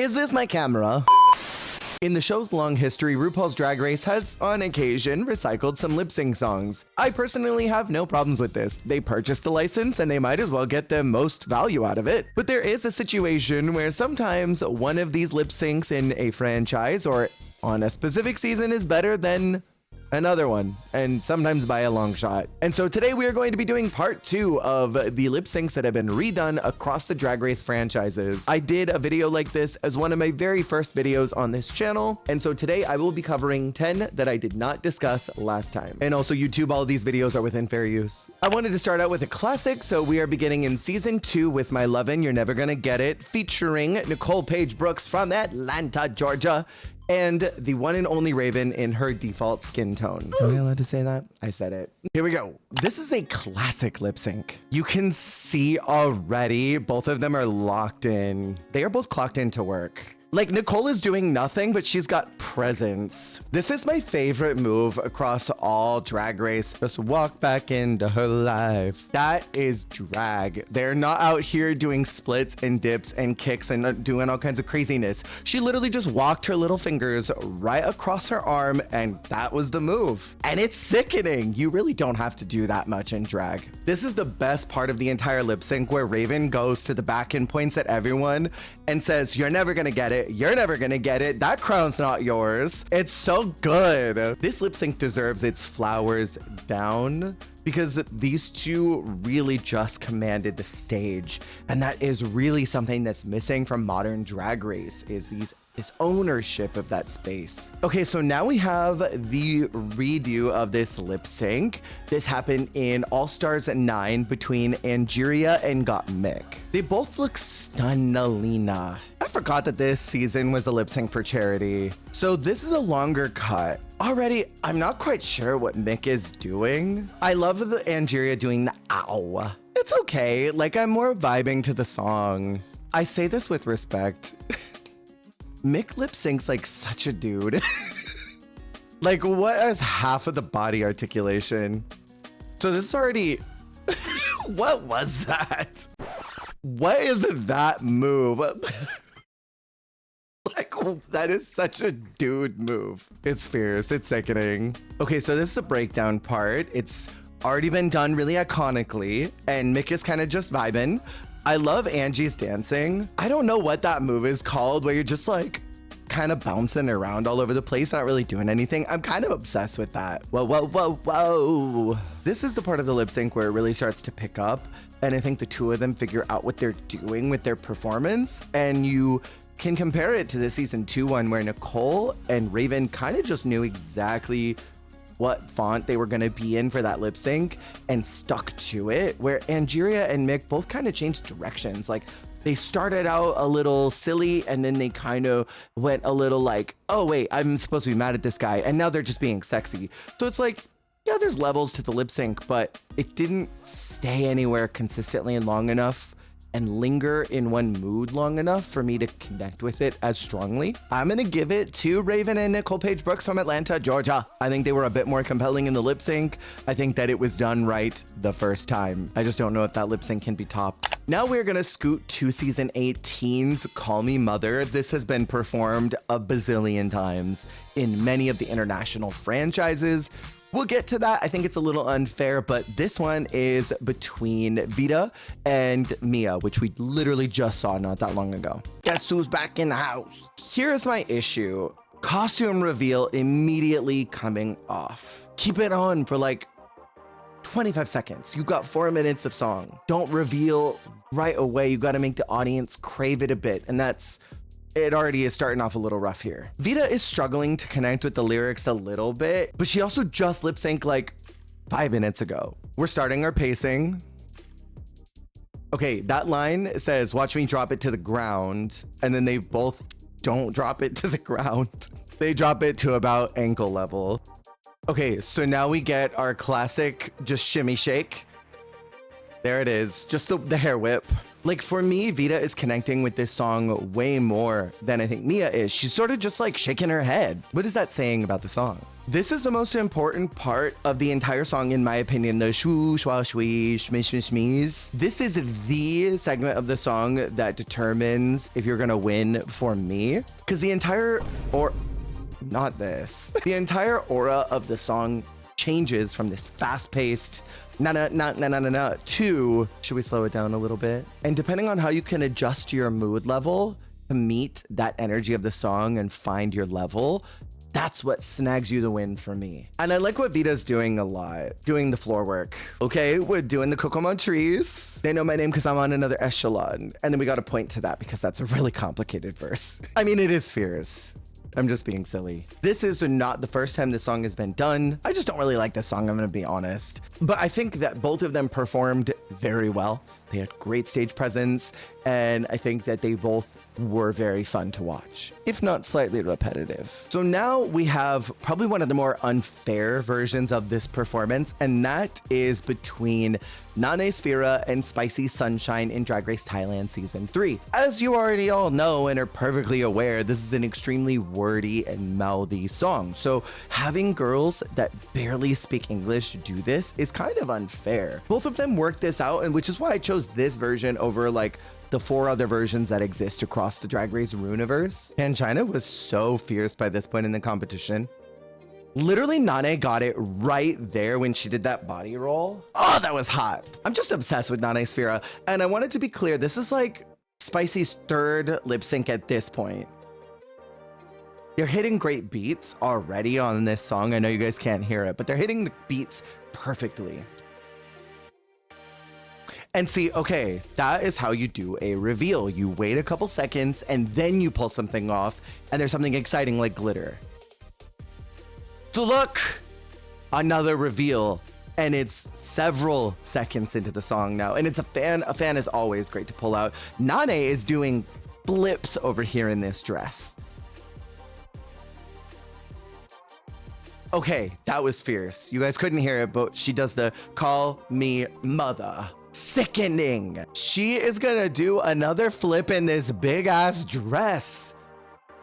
Is this my camera? In the show's long history, RuPaul's Drag Race has, on occasion, recycled some lip-sync songs. I personally have no problems with this. They purchased the license and they might as well get the most value out of it. But there is a situation where sometimes one of these lip syncs in a franchise or on a specific season is better than another one, and sometimes by a long shot. And so today we are going to be doing part 2 of the lip syncs that have been redone across the Drag Race franchises. I did a video like this as one of my very first videos on this channel, and so today I will be covering 10 that I did not discuss last time. And also YouTube, all of these videos are within fair use. I wanted to start out with a classic, so we are beginning in season 2 with My Lovin' You're Never Gonna Get It, featuring Nicole Paige Brooks from Atlanta, Georgia, and the one and only Raven in her default skin tone. Am I allowed to say that? I said it. Here we go. This is a classic lip sync. You can see already both of them are locked in. They are both clocked into work. Like, Nicole is doing nothing, but she's got presence. This is my favorite move across all Drag Race. Just walk back into her life. That is drag. They're not out here doing splits and dips and kicks and doing all kinds of craziness. She literally just walked her little fingers right across her arm, and that was the move. And it's sickening. You really don't have to do that much in drag. This is the best part of the entire lip sync, where Raven goes to the back and points at everyone and says, "You're never gonna get it. You're never gonna get it. That crown's not yours." It's so good. This lip sync deserves its flowers down because these two really just commanded the stage. And that is really something that's missing from modern Drag Race, is this ownership of that space. Okay, so now we have the redo of this lip sync. This happened in All Stars 9 between Angeria and Gottmik. They both look stunnalina. I forgot that this season was a lip sync for charity. So this is a longer cut. Already, I'm not quite sure what Mick is doing. I love the Angeria doing the ow. It's okay, like, I'm more vibing to the song. I say this with respect. Mick lip syncs like such a dude. Like, what is half of the body articulation? So this is already, what was that? What is that move? Like, that is such a dude move. It's fierce, it's sickening. Okay, so this is a breakdown part. It's already been done really iconically, and Mick is kind of just vibing. I love Angie's dancing. I don't know what that move is called, where you're just like kind of bouncing around all over the place, not really doing anything. I'm kind of obsessed with that. Whoa, whoa, whoa, whoa. This is the part of the lip sync where it really starts to pick up. And I think the two of them figure out what they're doing with their performance. And you can compare it to the season 2 one, where Nicole and Raven kind of just knew exactly what font they were going to be in for that lip sync and stuck to it, where Angeria and Mick both kind of changed directions. Like, they started out a little silly and then they kind of went a little like, oh wait, I'm supposed to be mad at this guy, and now they're just being sexy. So it's like, yeah, there's levels to the lip sync, but it didn't stay anywhere consistently and long enough and linger in one mood long enough for me to connect with it as strongly. I'm gonna give it to Raven and Nicole Paige Brooks from Atlanta, Georgia. I think they were a bit more compelling in the lip sync. I think that it was done right the first time. I just don't know if that lip sync can be topped. Now we're gonna scoot to season 18's Call Me Mother. This has been performed a bazillion times in many of the international franchises. We'll get to that. I think it's a little unfair, but this one is between Vita and Mia, which we literally just saw not that long ago. Guess who's back in the house? Here's my issue. Costume reveal immediately coming off. Keep it on for like 25 seconds. You got 4 minutes of song. Don't reveal right away. You got to make the audience crave it a bit. And it already is starting off a little rough here. Vita is struggling to connect with the lyrics a little bit, but she also just lip synced like 5 minutes ago. We're starting our pacing. Okay, that line says, "Watch me drop it to the ground." And then they both don't drop it to the ground. They drop it to about ankle level. Okay, so now we get our classic just shimmy shake. There it is, just the hair whip. Like for me, Vita is connecting with this song way more than I think Mia is. She's sort of just like shaking her head. What is that saying about the song? This is the most important part of the entire song, in my opinion, the shoo, shwa, shwee, shmish, shmish, shmees. This is the segment of the song that determines if you're gonna win for me. Because the entire, or not this, the entire aura of the song changes from this fast-paced na to, should we slow it down a little bit? And depending on how you can adjust your mood level to meet that energy of the song and find your level, that's what snags you the win for me. And I like what Vita's doing a lot, doing the floor work. Okay, we're doing the Kokomon trees. They know my name because I'm on another echelon. And then we got to point to that because that's a really complicated verse. I mean, it is fierce. I'm just being silly. This is not the first time this song has been done. I just don't really like this song, I'm gonna be honest. But I think that both of them performed very well. They had great stage presence, and I think that they both were very fun to watch, if not slightly repetitive. So now we have probably one of the more unfair versions of this performance, and that is between Nane Sphera and Spicy Sunshine in Drag Race Thailand Season 3. As you already all know and are perfectly aware, this is an extremely wordy and mouthy song. So having girls that barely speak English do this is kind of unfair. Both of them worked this out, and which is why I chose this version over like the 4 other versions that exist across the Drag Race Runiverse. And China was so fierce by this point in the competition. Literally, Nane got it right there when she did that body roll. Oh, that was hot. I'm just obsessed with Nane Sphera. And I wanted to be clear, this is like Spicy's 3rd lip sync at this point. They're hitting great beats already on this song. I know you guys can't hear it, but they're hitting the beats perfectly. And see, okay, that is how you do a reveal. You wait a couple seconds and then you pull something off, and there's something exciting like glitter. So look, another reveal, and it's several seconds into the song now, and it's a fan. A fan is always great to pull out. Nane is doing flips over here in this dress. Okay, that was fierce. You guys couldn't hear it, but she does the call me mother. Sickening. She is gonna do another flip in this big ass dress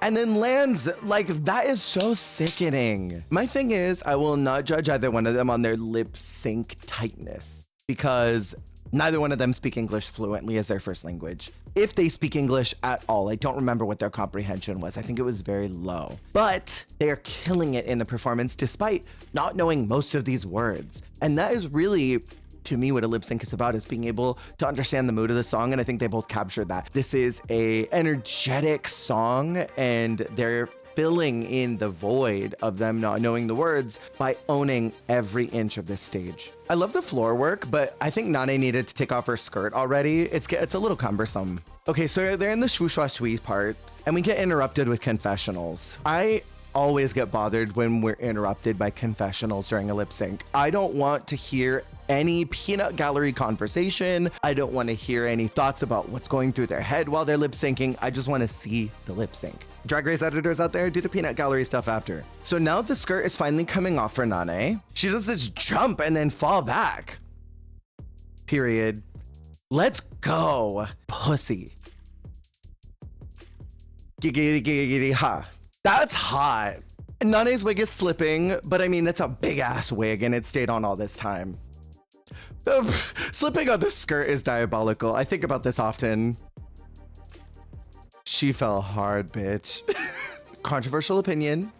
and then lands. Like, that is so sickening. My thing is, I will not judge either one of them on their lip sync tightness because neither one of them speak English fluently as their first language. If they speak English at all, I don't remember what their comprehension was. I think it was very low, but they are killing it in the performance despite not knowing most of these words. And that is really, to me, what a lip sync is about, is being able to understand the mood of the song, and I think they both captured that. This is a energetic song, and they're filling in the void of them not knowing the words by owning every inch of this stage. I love the floor work, but I think Nane needed to take off her skirt already. It's a little cumbersome. Okay, so they're in the swoosh swoosh part, and we get interrupted with confessionals. I always get bothered when we're interrupted by confessionals during a lip sync. I don't want to hear any peanut gallery conversation. I don't want to hear any thoughts about what's going through their head while they're lip syncing. I just want to see the lip sync. Drag Race editors out there, do the peanut gallery stuff after. So now the skirt is finally coming off for Nane. She does this jump and then fall back. Period. Let's go. Pussy. Giggity giggity ha. That's hot. Nane's wig is slipping, but I mean, it's a big ass wig and it stayed on all this time. Slipping on the skirt is diabolical. I think about this often. She fell hard, bitch. Controversial opinion.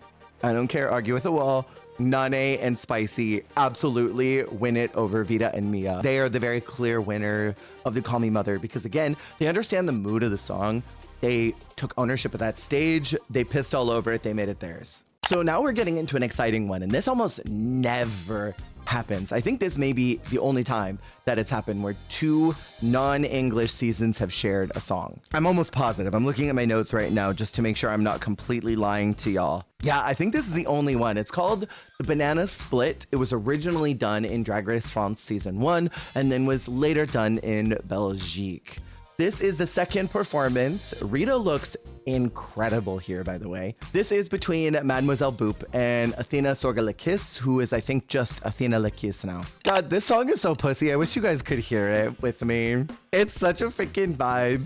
I don't care. Argue with the wall. Nane and Spicy absolutely win it over Vita and Mia. They are the very clear winner of the Call Me Mother because, again, they understand the mood of the song. They took ownership of that stage. They pissed all over it. They made it theirs. So now we're getting into an exciting one, and this almost never happens. I think this may be the only time that it's happened where 2 non-English seasons have shared a song. I'm almost positive. I'm looking at my notes right now just to make sure I'm not completely lying to y'all. Yeah, I think this is the only one. It's called the Banana Split. It was originally done in Drag Race France Season 1 and then was later done in Belgique. This is the second performance. Rita looks incredible here, by the way. This is between Mademoiselle Boop and Athena Sorgalakis, who is, I think, just Athena Lakis now. God, this song is so pussy. I wish you guys could hear it with me. It's such a freaking vibe.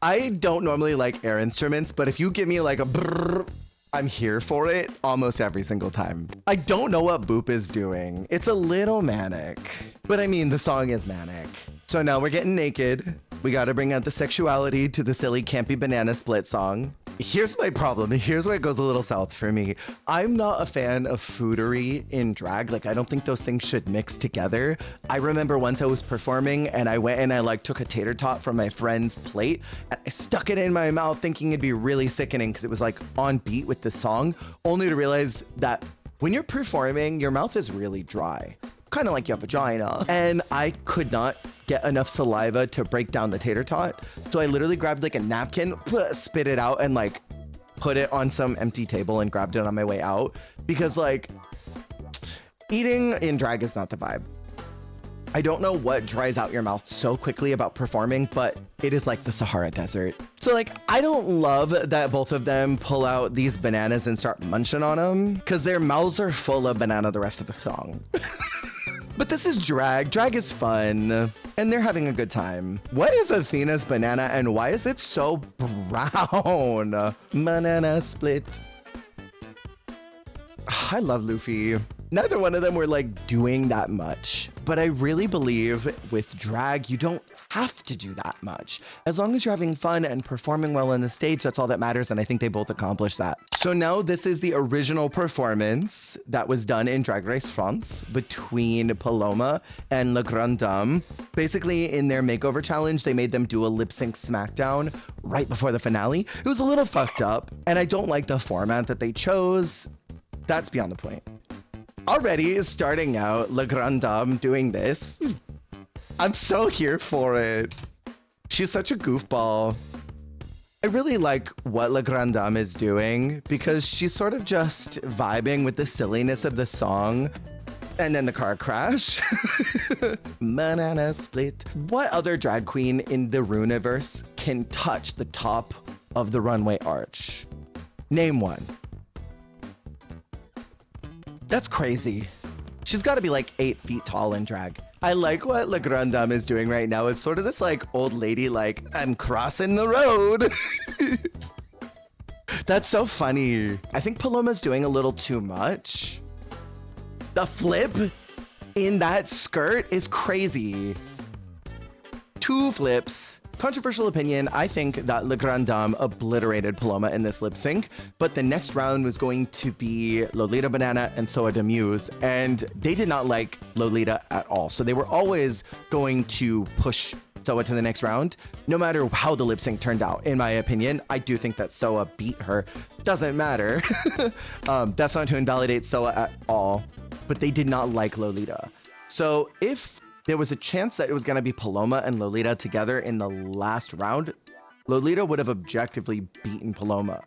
I don't normally like air instruments, but if you give me like a brrr, I'm here for it almost every single time. I don't know what Boop is doing. It's a little manic, but I mean, the song is manic. So now we're getting naked. We gotta bring out the sexuality to the silly campy banana split song. Here's my problem. Here's where it goes a little south for me. I'm not a fan of foodery in drag. Like, I don't think those things should mix together. I remember once I was performing and I went and I like took a tater tot from my friend's plate and I stuck it in my mouth thinking it'd be really sickening because it was like on beat with the song, only to realize that when you're performing, your mouth is really dry. Kind of like your vagina. And I could not get enough saliva to break down the tater tot. So I literally grabbed like a napkin, spit it out and like put it on some empty table and grabbed it on my way out. Because like eating in drag is not the vibe. I don't know what dries out your mouth so quickly about performing, but it is like the Sahara Desert. So like, I don't love that both of them pull out these bananas and start munching on them because their mouths are full of banana the rest of the song. But this is drag. Drag is fun, and they're having a good time. What is Athena's banana, and why is it so brown? Banana split. I love Luffy. Neither one of them were like doing that much, but I really believe with drag, you don't have to do that much. As long as you're having fun and performing well on the stage, that's all that matters, and I think they both accomplished that. So now this is the original performance that was done in Drag Race France between Paloma and Le Grand Dame. Basically, in their makeover challenge, they made them do a lip sync smackdown right before the finale. It was a little fucked up, and I don't like the format that they chose. That's beyond the point. Already starting out, Le Grand Dame doing this. I'm so here for it. She's such a goofball. I really like what Le Grand Dame is doing because she's sort of just vibing with the silliness of the song. And then the car crash. Banana split. What other drag queen in the Runiverse can touch the top of the runway arch? Name one. That's crazy. She's got to be like 8 feet tall in drag. I like what Le Grand Dame is doing right now. It's sort of this like old lady, like, I'm crossing the road. That's so funny. I think Paloma's doing a little too much. The flip in that skirt is crazy. 2 flips. Controversial opinion, I think that Le Grand Dame obliterated Paloma in this lip sync, but the next round was going to be Lolita Banana and Soa de Muse, and they did not like Lolita at all. So they were always going to push Soa to the next round, no matter how the lip sync turned out. In my opinion, I do think that Soa beat her. Doesn't matter. That's not to invalidate Soa at all, but they did not like Lolita. So if there was a chance that it was going to be Paloma and Lolita together in the last round, Lolita would have objectively beaten Paloma.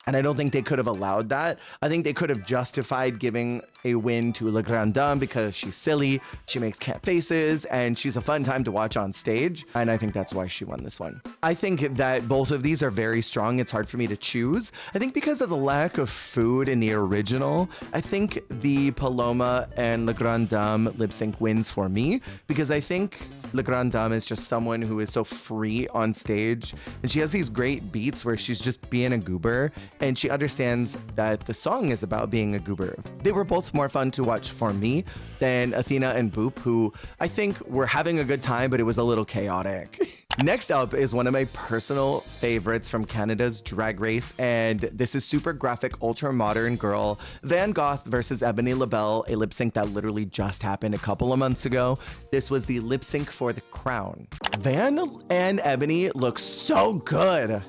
And I don't think they could have allowed that. I think they could have justified giving a win to Le Grand Dame because she's silly, she makes cat faces, and she's a fun time to watch on stage. And I think that's why she won this one. I think that both of these are very strong. It's hard for me to choose. I think because of the lack of food in the original, I think the Paloma and Le Grand Dame lip sync wins for me because I think Le Grand Dame is just someone who is so free on stage, and she has these great beats where she's just being a goober, and she understands that the song is about being a goober. They were both more fun to watch for me than Athena and Boop, who I think were having a good time, but it was a little chaotic. Next up is one of my personal favorites from Canada's Drag Race, and this is super graphic, ultra modern girl, Van Gogh versus Ebony LaBelle, a lip sync that literally just happened a couple of months ago. This was the lip sync for the crown. Van and Ebony look so good.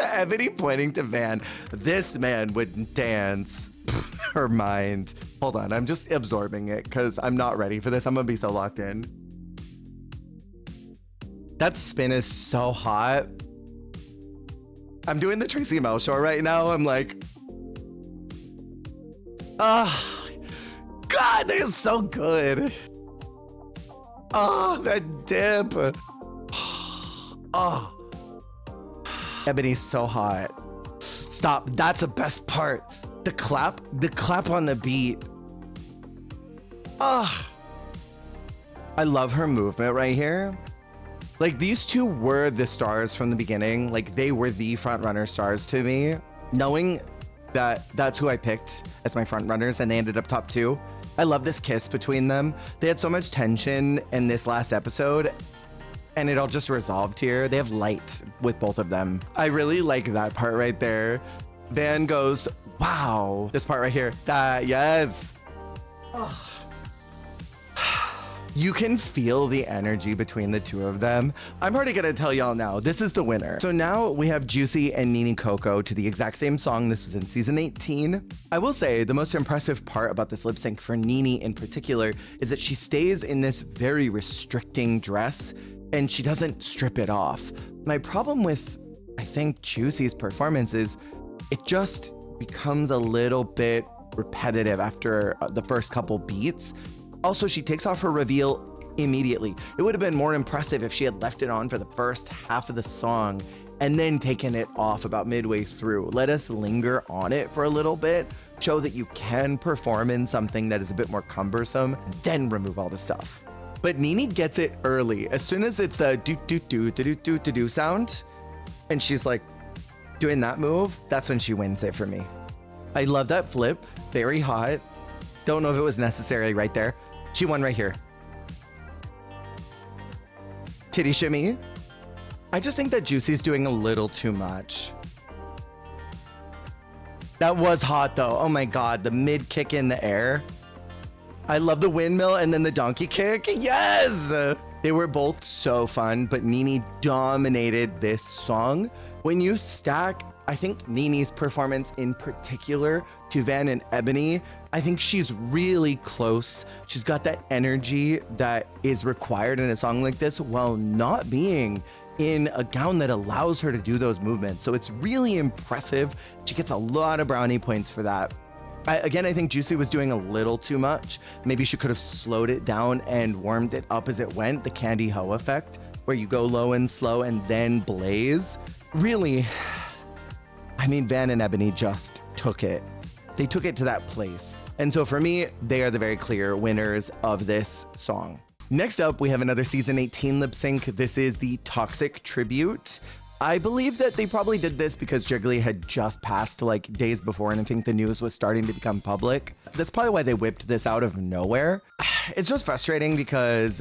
Ebony pointing to Van. This man would dance her mind. Hold on, I'm just absorbing it because I'm not ready for this. I'm gonna be so locked in. That spin is so hot. I'm doing the Tracy Mel show right now. I'm like, God, they're so good. Oh, that dip. Oh. Ebony's so hot. Stop. That's the best part. The clap on the beat. Ah. I love her movement right here. Like, these two were the stars from the beginning. Like, they were the front runner stars to me. Knowing that that's who I picked as my front runners and they ended up top 2. I love this kiss between them. They had so much tension in this last episode and it all just resolved here. They have light with both of them. I really like that part right there. Van goes, wow. This part right here, that, yes. Oh. You can feel the energy between the two of them. I'm already gonna tell y'all now, this is the winner. So now we have Juicy and Nini Coco to the exact same song. This was in season 18. I will say the most impressive part about this lip sync for Nini in particular is that she stays in this very restricting dress and she doesn't strip it off. My problem with, I think, Juicy's performance is it just becomes a little bit repetitive after the first couple beats. Also, she takes off her reveal immediately. It would have been more impressive if she had left it on for the first half of the song and then taken it off about midway through. Let us linger on it for a little bit, show that you can perform in something that is a bit more cumbersome, then remove all the stuff. But Nini gets it early. As soon as it's the do sound, and she's like doing that move, that's when she wins it for me. I love that flip, very hot. Don't know if it was necessary right there. She won right here. Titty shimmy. I just think that Juicy's doing a little too much. That was hot though. Oh my God, the mid kick in the air. I love the windmill and then the donkey kick. Yes! They were both so fun, but Nini dominated this song. When you stack, I think Nini's performance in particular to Van and Ebony, I think she's really close. She's got that energy that is required in a song like this while not being in a gown that allows her to do those movements. So it's really impressive. She gets a lot of brownie points for that. I think Juicy was doing a little too much. Maybe she could have slowed it down and warmed it up as it went, the Candy Ho effect, where you go low and slow and then blaze. Really, I mean, Van and Ebony just took it. They took it to that place. And so for me, they are the very clear winners of this song. Next up, we have another season 18 lip sync. This is the Toxic Tribute. I believe that they probably did this because Jiggly had just passed like days before, and I think the news was starting to become public. That's probably why they whipped this out of nowhere. It's just frustrating because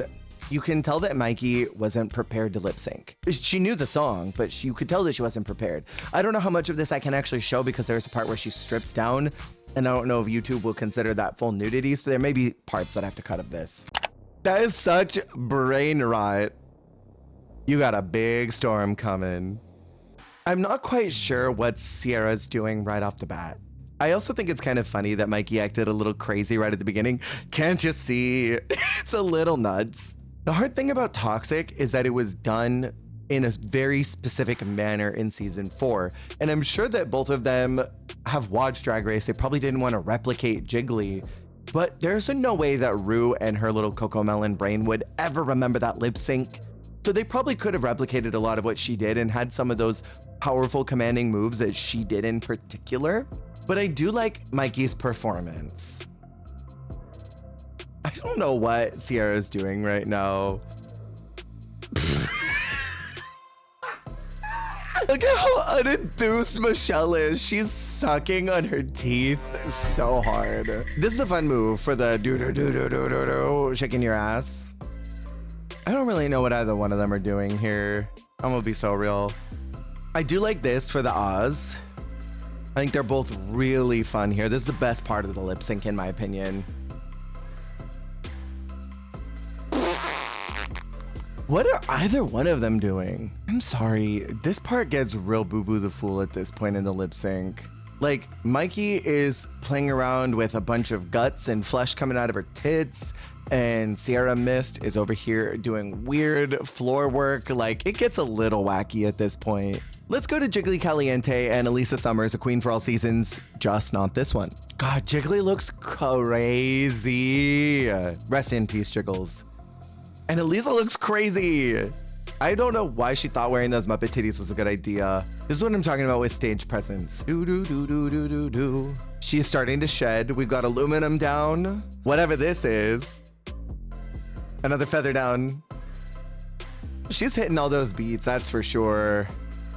you can tell that Mikey wasn't prepared to lip sync. She knew the song, but you could tell that she wasn't prepared. I don't know how much of this I can actually show because there's a part where she strips down, and I don't know if YouTube will consider that full nudity, so there may be parts that I have to cut of this. That is such brain rot. You got a big storm coming. I'm not quite sure what Sierra's doing right off the bat. I also think it's kind of funny that Mikey acted a little crazy right at the beginning. Can't you see? It's a little nuts. The hard thing about Toxic is that it was done in a very specific manner in season 4. And I'm sure that both of them have watched Drag Race. They probably didn't want to replicate Jiggly. But there's no way that Rue and her little Coco Melon brain would ever remember that lip sync. So they probably could have replicated a lot of what she did and had some of those powerful commanding moves that she did in particular. But I do like Mikey's performance. I don't know what Sierra's doing right now. Look at how unenthused Michelle is. She's sucking on her teeth so hard. This is a fun move for the do-do-do-do-do-do-do, shaking your ass. I don't really know what either one of them are doing here. I'm gonna be so real. I do like this for the Oz. I think they're both really fun here. This is the best part of the lip sync in my opinion. What are either one of them doing? I'm sorry, this part gets real boo-boo the fool at this point in the lip sync. Like, Mikey is playing around with a bunch of guts and flesh coming out of her tits, and Sierra Mist is over here doing weird floor work. Like, it gets a little wacky at this point. Let's go to Jiggly Caliente and Elisa Summers, a queen for all seasons, just not this one. God, Jiggly looks crazy. Rest in peace, Jiggles. And Elisa looks crazy. I don't know why she thought wearing those Muppet titties was a good idea. This is what I'm talking about with stage presence. Do, do, do, do, do, do, do. She's starting to shed. We've got aluminum down. Whatever this is. Another feather down. She's hitting all those beats, that's for sure.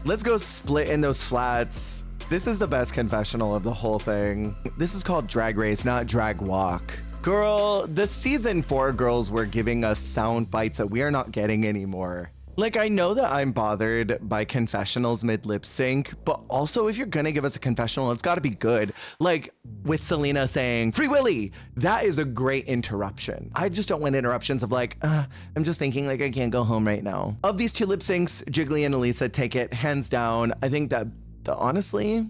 Let's go split in those flats. This is the best confessional of the whole thing. This is called Drag Race, not Drag Walk. Girl, the season 4 girls were giving us sound bites that we are not getting anymore. Like, I know that I'm bothered by confessionals mid lip sync, but also if you're gonna give us a confessional, it's gotta be good. Like with Selena saying, Free Willy, that is a great interruption. I just don't want interruptions of like, I'm just thinking like I can't go home right now. Of these 2 lip syncs, Jiggly and Elisa take it hands down. I think that honestly,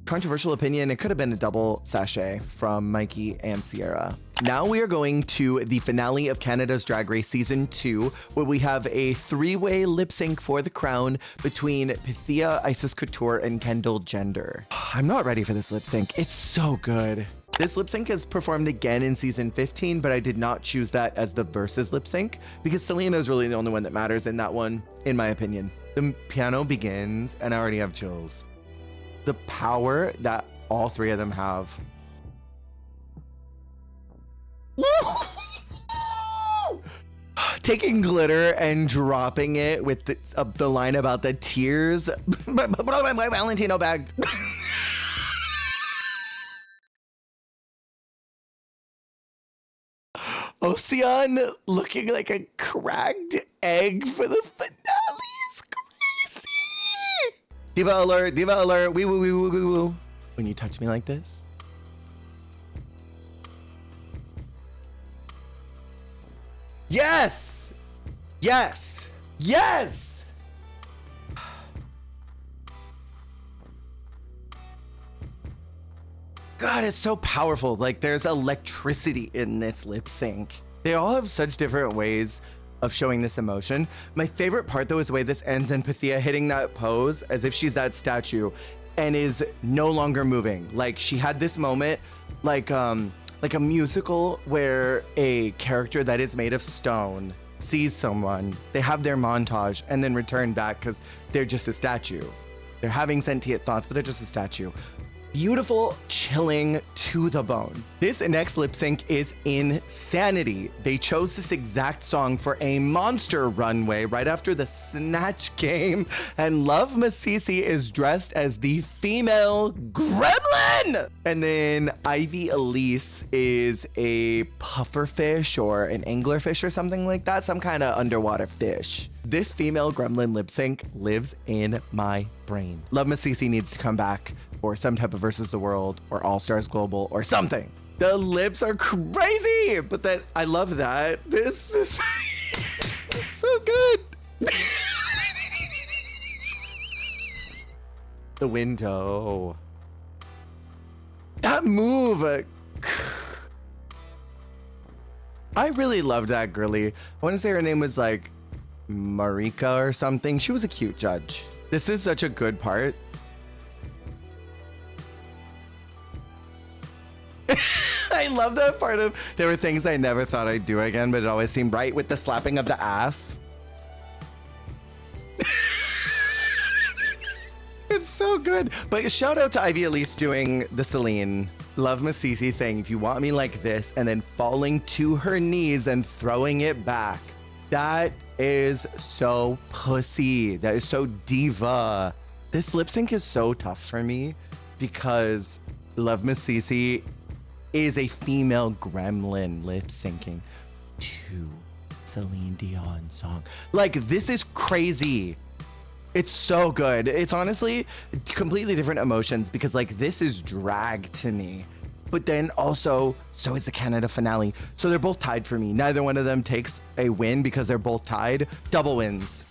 controversial opinion, it could have been a double sachet from Mikey and Sierra. Now we are going to the finale of Canada's Drag Race Season 2, where we have a 3-way lip sync for the crown between Pythia, Isis Couture, and Kendall Jenner. I'm not ready for this lip sync. It's so good. This lip sync is performed again in Season 15, but I did not choose that as the versus lip sync because Selena is really the only one that matters in that one, in my opinion. The piano begins, and I already have chills. The power that all 3 of them have. Taking glitter and dropping it with the line about the tears. Put on my Valentino bag. Ocean looking like a cracked egg for the finale is crazy. Diva alert, wee woo wee woo wee woo. When you touch me like this. Yes! Yes! Yes! God, it's so powerful. Like, there's electricity in this lip sync. They all have such different ways of showing this emotion. My favorite part, though, is the way this ends in Pythia hitting that pose as if she's that statue and is no longer moving. Like, she had this moment, like a musical where a character that is made of stone sees someone, they have their montage, and then return back because they're just a statue. They're having sentient thoughts, but they're just a statue. Beautiful, chilling to the bone. This next lip sync is insanity. They chose this exact song for a monster runway right after the Snatch Game, and Love Masisi is dressed as the female gremlin! And then Ivy Elise is a pufferfish or an anglerfish or something like that, some kind of underwater fish. This female gremlin lip sync lives in my brain. Love Masisi needs to come back or some type of Versus the World or All Stars Global or something. The lips are crazy, but that I love that. This is so good. The window. That move. I really loved that girly. I want to say her name was like Marika or something. She was a cute judge. This is such a good part. I love that part of there were things I never thought I'd do again, but it always seemed right with the slapping of the ass. It's so good. But shout out to Ivy Elise doing the Celine. Love Masisi saying, if you want me like this, and then falling to her knees and throwing it back. That is so pussy. That is so diva. This lip sync is so tough for me because Love Masisi is a female gremlin lip syncing to Celine Dion song. Like, this is crazy. It's so good. It's honestly completely different emotions because like this is drag to me. But then also, so is the Canada finale. So they're both tied for me. Neither one of them takes a win because they're both tied. Double wins.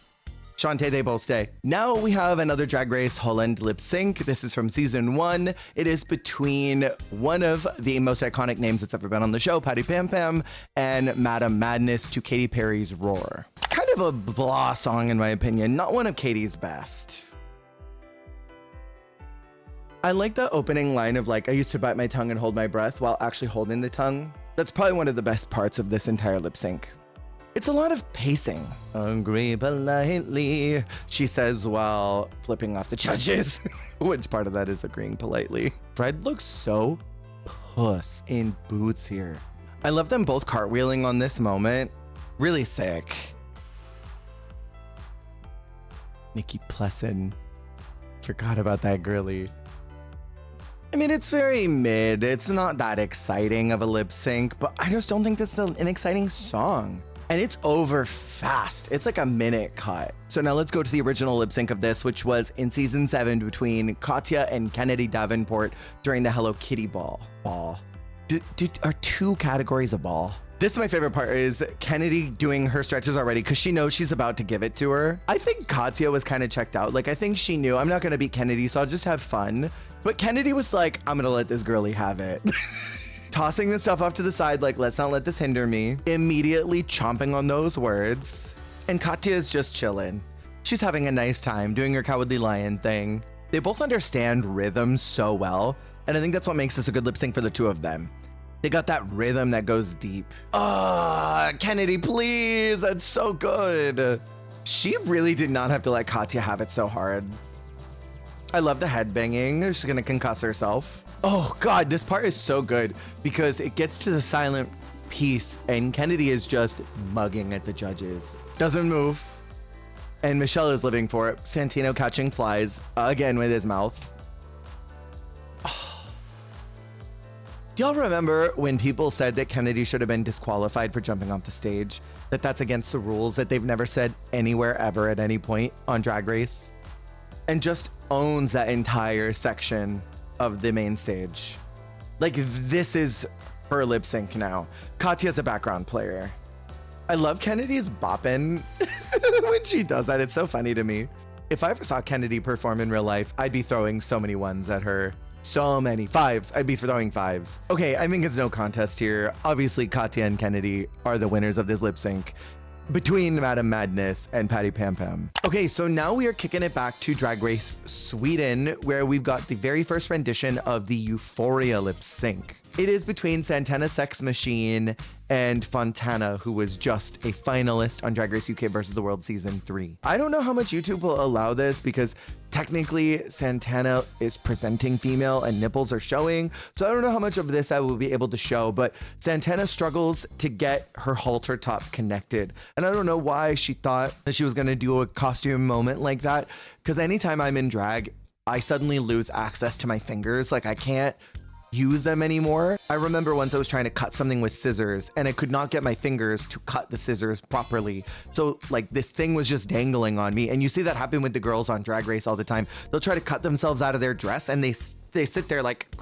Shantae, they both stay. Now we have another Drag Race Holland lip sync. This is from season 1. It is between one of the most iconic names that's ever been on the show, Patty Pam Pam, and Madame Madness to Katy Perry's Roar. Kind of a blah song in my opinion, not one of Katy's best. I like the opening line of like, I used to bite my tongue and hold my breath while actually holding the tongue. That's probably one of the best parts of this entire lip sync. It's a lot of pacing. Agree politely, she says while flipping off the judges. Which part of that is agreeing politely? Fred looks so puss in boots here. I love them both cartwheeling on this moment. Really sick. Nikki Plesson. Forgot about that girly. I mean, it's very mid. It's not that exciting of a lip sync, but I just don't think this is an exciting song. And it's over fast. It's like a minute cut. So now let's go to the original lip sync of this, which was in season 7 between Katya and Kennedy Davenport during the Hello Kitty ball. Are 2 categories a ball? This is my favorite part, is Kennedy doing her stretches already because she knows she's about to give it to her. I think Katya was kind of checked out. Like, I think she knew I'm not going to beat Kennedy, so I'll just have fun. But Kennedy was like, I'm going to let this girlie have it. Tossing the stuff off to the side, like, let's not let this hinder me. Immediately chomping on those words. And Katya is just chilling. She's having a nice time doing her Cowardly Lion thing. They both understand rhythm so well, and I think that's what makes this a good lip sync for the two of them. They got that rhythm that goes deep. Kennedy, please, that's so good. She really did not have to let Katya have it so hard. I love the headbanging. She's gonna concuss herself. Oh God, this part is so good because it gets to the silent piece and Kennedy is just mugging at the judges. Doesn't move. And Michelle is living for it. Santino catching flies again with his mouth. Do y'all remember when people said that Kennedy should have been disqualified for jumping off the stage? That that's against the rules, that they've never said anywhere ever at any point on Drag Race? And just owns that entire section of the main stage. Like, this is her lip sync now. Katya's a background player. I love Kennedy's bopping when she does that. It's so funny to me. If I ever saw Kennedy perform in real life, I'd be throwing so many ones at her. So many 5s. I'd be throwing 5s. Okay, I think it's no contest here. Obviously, Katya and Kennedy are the winners of this lip sync between Madam Madness and Patty Pam Pam. Okay, so now we are kicking it back to Drag Race Sweden, where we've got the very first rendition of the Euphoria lip sync. It is between Santana Sex Machine and Fontana, who was just a finalist on Drag Race UK versus the World Season 3. I don't know how much YouTube will allow this because technically Santana is presenting female and nipples are showing. So I don't know how much of this I will be able to show, but Santana struggles to get her halter top connected. And I don't know why she thought that she was gonna do a costume moment like that. Because anytime I'm in drag, I suddenly lose access to my fingers. Like, I can't use them anymore. I remember once I was trying to cut something with scissors and I could not get my fingers to cut the scissors properly. So like this thing was just dangling on me. And you see that happen with the girls on Drag Race all the time. They'll try to cut themselves out of their dress and they sit there like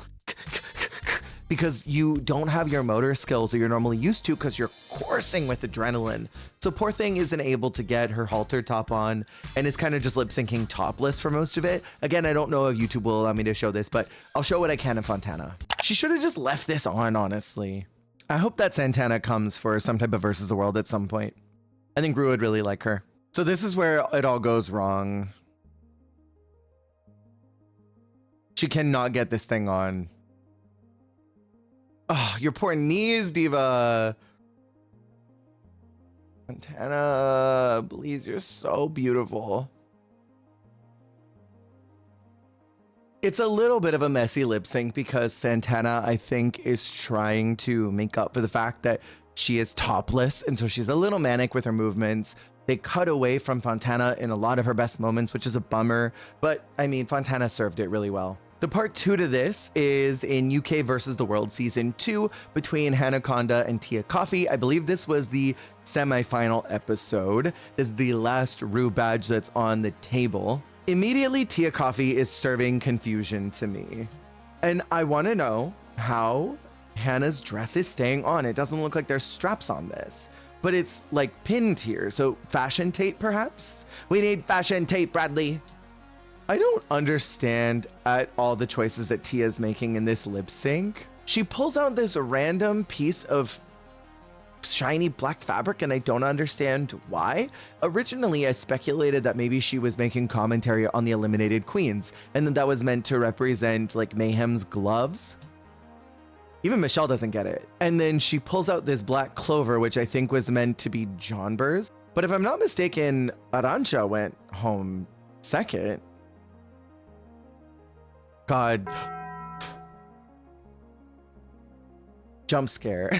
because you don't have your motor skills that you're normally used to because you're coursing with adrenaline. So poor thing isn't able to get her halter top on and is kind of just lip syncing topless for most of it. Again, I don't know if YouTube will allow me to show this, but I'll show what I can in Fontana. She should have just left this on, honestly. I hope that Santana comes for some type of Versus the World at some point. I think Rue would really like her. So this is where it all goes wrong. She cannot get this thing on. Oh, your poor knees, diva. Fontana, please, you're so beautiful. It's a little bit of a messy lip sync because Santana, I think, is trying to make up for the fact that she is topless. And so she's a little manic with her movements. They cut away from Fontana in a lot of her best moments, which is a bummer. But I mean, Fontana served it really well. The part 2 to this is in UK versus the World Season 2 between Hanaconda and Tia Coffee. I believe this was the semi-final episode. This is the last Rue badge that's on the table. Immediately, Tia Coffee is serving confusion to me. And I want to know how Hannah's dress is staying on. It doesn't look like there's straps on this, but it's like pinned here. So fashion tape, perhaps? We need fashion tape, Bradley. I don't understand at all the choices that Tia's making in this lip sync. She pulls out this random piece of shiny black fabric and I don't understand why. Originally, I speculated that maybe she was making commentary on the eliminated queens and that was meant to represent like Mayhem's gloves. Even Michelle doesn't get it. And then she pulls out this black clover, which I think was meant to be Jonbers. But if I'm not mistaken, Arantxa went home second. God. Jump scare.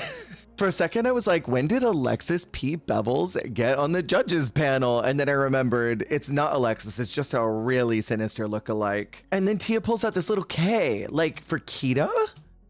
For a second, I was like, when did Alexis P. Bevels get on the judges panel? And then I remembered it's not Alexis, it's just a really sinister lookalike. And then Tia pulls out this little K, like for Kita?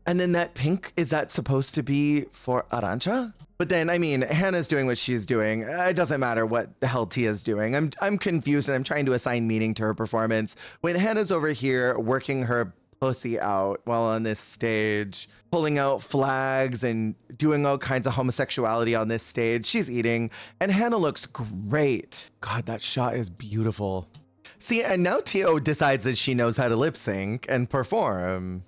And then that pink, is that supposed to be for Arantxa? But then, I mean, Hannah's doing what she's doing. It doesn't matter what the hell Tia's doing. I'm confused and I'm trying to assign meaning to her performance. When Hannah's over here working her pussy out while on this stage, pulling out flags and doing all kinds of homosexuality on this stage, she's eating, and Hannah looks great. God, that shot is beautiful. See, and now Tia decides that she knows how to lip sync and perform.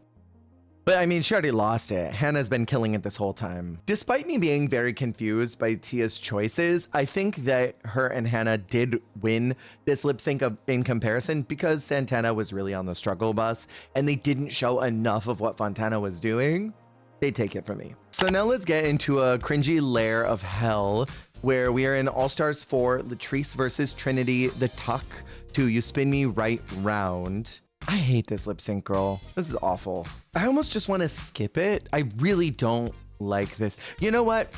But I mean, she already lost it. Hannah's been killing it this whole time. Despite me being very confused by Tia's choices, I think that her and Hannah did win this lip sync in comparison because Santana was really on the struggle bus and they didn't show enough of what Fontana was doing. They take it from me. So now let's get into a cringy lair of hell where we are in All Stars 4, Latrice versus Trinity, the tuck to You Spin Me Right Round. I hate this lip sync, girl. This is awful. I almost just want to skip it. I really don't like this. You know what?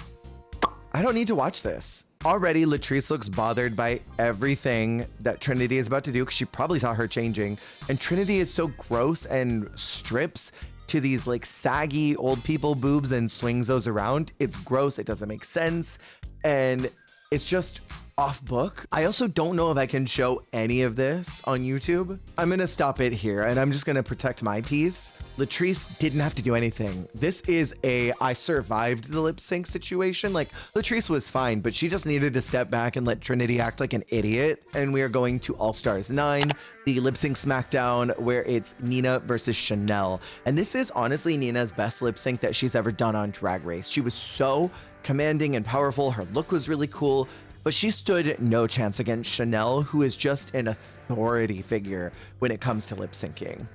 I don't need to watch this. Already, Latrice looks bothered by everything that Trinity is about to do because she probably saw her changing. And Trinity is so gross and strips to these like saggy old people boobs and swings those around. It's gross. It doesn't make sense. And it's just off book. I also don't know if I can show any of this on YouTube. I'm gonna stop it here and I'm just gonna protect my peace. Latrice didn't have to do anything. This is a I survived the lip sync situation. Like Latrice was fine, but she just needed to step back and let Trinity act like an idiot. And we are going to All Stars 9, the lip sync smackdown where it's Nina versus Chanel. And this is honestly Nina's best lip sync that she's ever done on Drag Race. She was so commanding and powerful. Her look was really cool. But she stood no chance against Chanel, who is just an authority figure when it comes to lip syncing.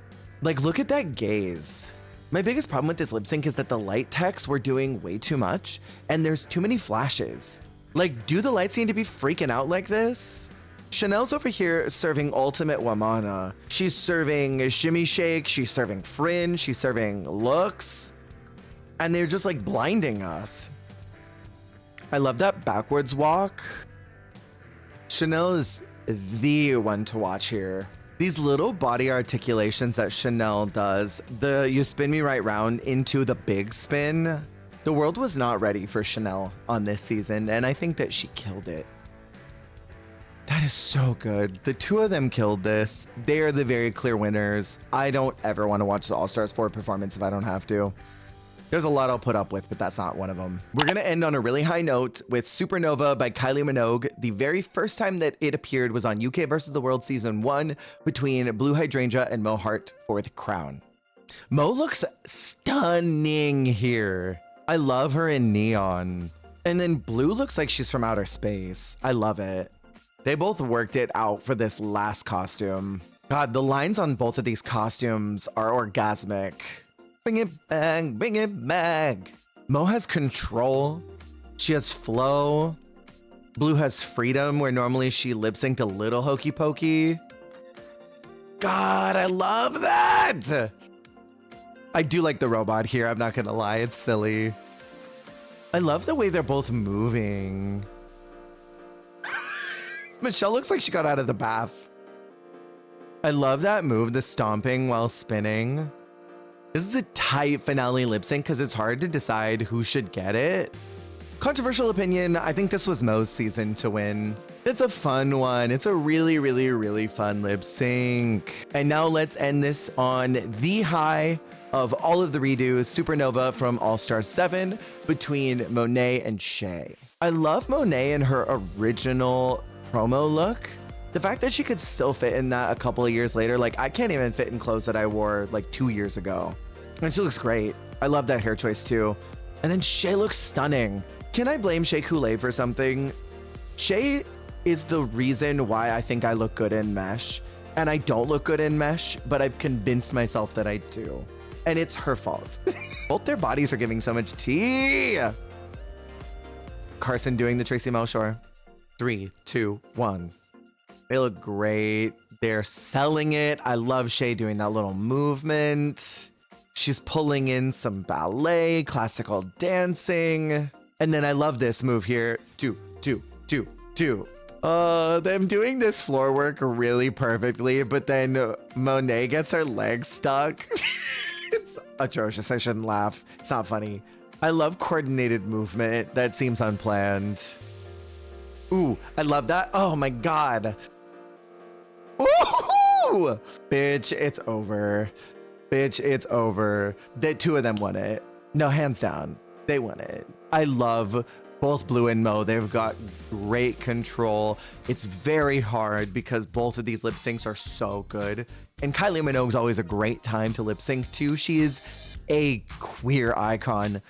Like, look at that gaze. My biggest problem with this lip sync is that the light techs were doing way too much and there's too many flashes. Like, do the lights need to be freaking out like this? Chanel's over here serving ultimate Wamana. She's serving shimmy shake, she's serving fringe, she's serving looks, and they're just like blinding us. I love that backwards walk. Chanel is the one to watch here. These little body articulations that Chanel does, the You Spin Me Right Round into the big spin. The world was not ready for Chanel on this season, and I think that she killed it. That is so good. The two of them killed this. They are the very clear winners. I don't ever want to watch the All Stars 4 performance if I don't have to. There's a lot I'll put up with, but that's not one of them. We're going to end on a really high note with Supernova by Kylie Minogue. The very first time that it appeared was on UK vs. the World Season 1 between Blue Hydrangea and Mo Hart for the crown. Mo looks stunning here. I love her in neon. And then Blue looks like she's from outer space. I love it. They both worked it out for this last costume. God, the lines on both of these costumes are orgasmic. Bring it back, bring it back. Mo has control. She has flow. Blue has freedom, where normally she lip synced a little hokey pokey. God, I love that. I do like the robot here. I'm not gonna lie, it's silly. I love the way they're both moving. Michelle looks like she got out of the bath. I love that move, the stomping while spinning. This is a tight finale lip sync because it's hard to decide who should get it. Controversial opinion, I think this was Mo's season to win. It's a fun one. It's a really, really, really fun lip sync. And now let's end this on the high of all of the redos, Supernova from All Stars 7 between Monet and Shea. I love Monet in her original promo look. The fact that she could still fit in that a couple of years later, like I can't even fit in clothes that I wore like 2 years ago. And she looks great. I love that hair choice too. And then Shea looks stunning. Can I blame Shea Coulee for something? Shea is the reason why I think I look good in mesh. And I don't look good in mesh, but I've convinced myself that I do. And it's her fault. Both their bodies are giving so much tea. Carson doing the Tracy Melchior. 3, 2, 1. They look great. They're selling it. I love Shay doing that little movement. She's pulling in some ballet, classical dancing. And then I love this move here. 2, 2, 2, 2. Them doing this floor work really perfectly, but then Monet gets her legs stuck. It's atrocious. I shouldn't laugh. It's not funny. I love coordinated movement that seems unplanned. Ooh, I love that. Oh my God. Woohoo! Bitch, it's over. Bitch, it's over. The two of them won it. No, hands down. They won it. I love both Blue and Mo. They've got great control. It's very hard because both of these lip syncs are so good. And Kylie Minogue's always a great time to lip sync to. She is a queer icon.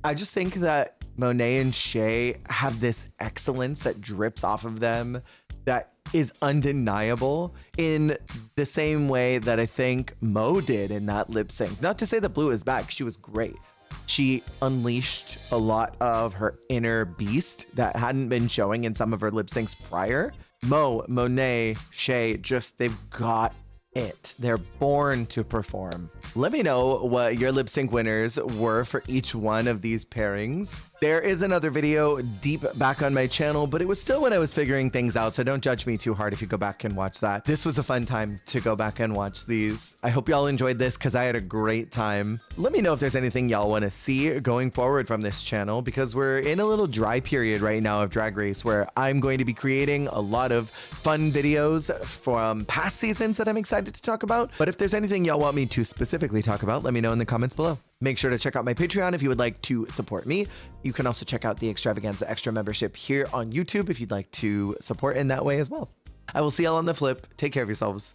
I just think that Monet and Shay have this excellence that drips off of them that is undeniable in the same way that I think Mo did in that lip sync. Not to say that Blue is back. She was great. She unleashed a lot of her inner beast that hadn't been showing in some of her lip syncs prior. Mo, Monet, Shay, just they've got it. They're born to perform. Let me know what your lip sync winners were for each one of these pairings. There is another video deep back on my channel, but it was still when I was figuring things out, so don't judge me too hard if you go back and watch that. This was a fun time to go back and watch these. I hope y'all enjoyed this because I had a great time. Let me know if there's anything y'all want to see going forward from this channel, because we're in a little dry period right now of Drag Race where I'm going to be creating a lot of fun videos from past seasons that I'm excited to talk about. But if there's anything y'all want me to specifically talk about, let me know in the comments below. Make sure to check out my Patreon if you would like to support me. You can also check out the Extravaganza Extra membership here on YouTube if you'd like to support in that way as well. I will see y'all on the flip. Take care of yourselves.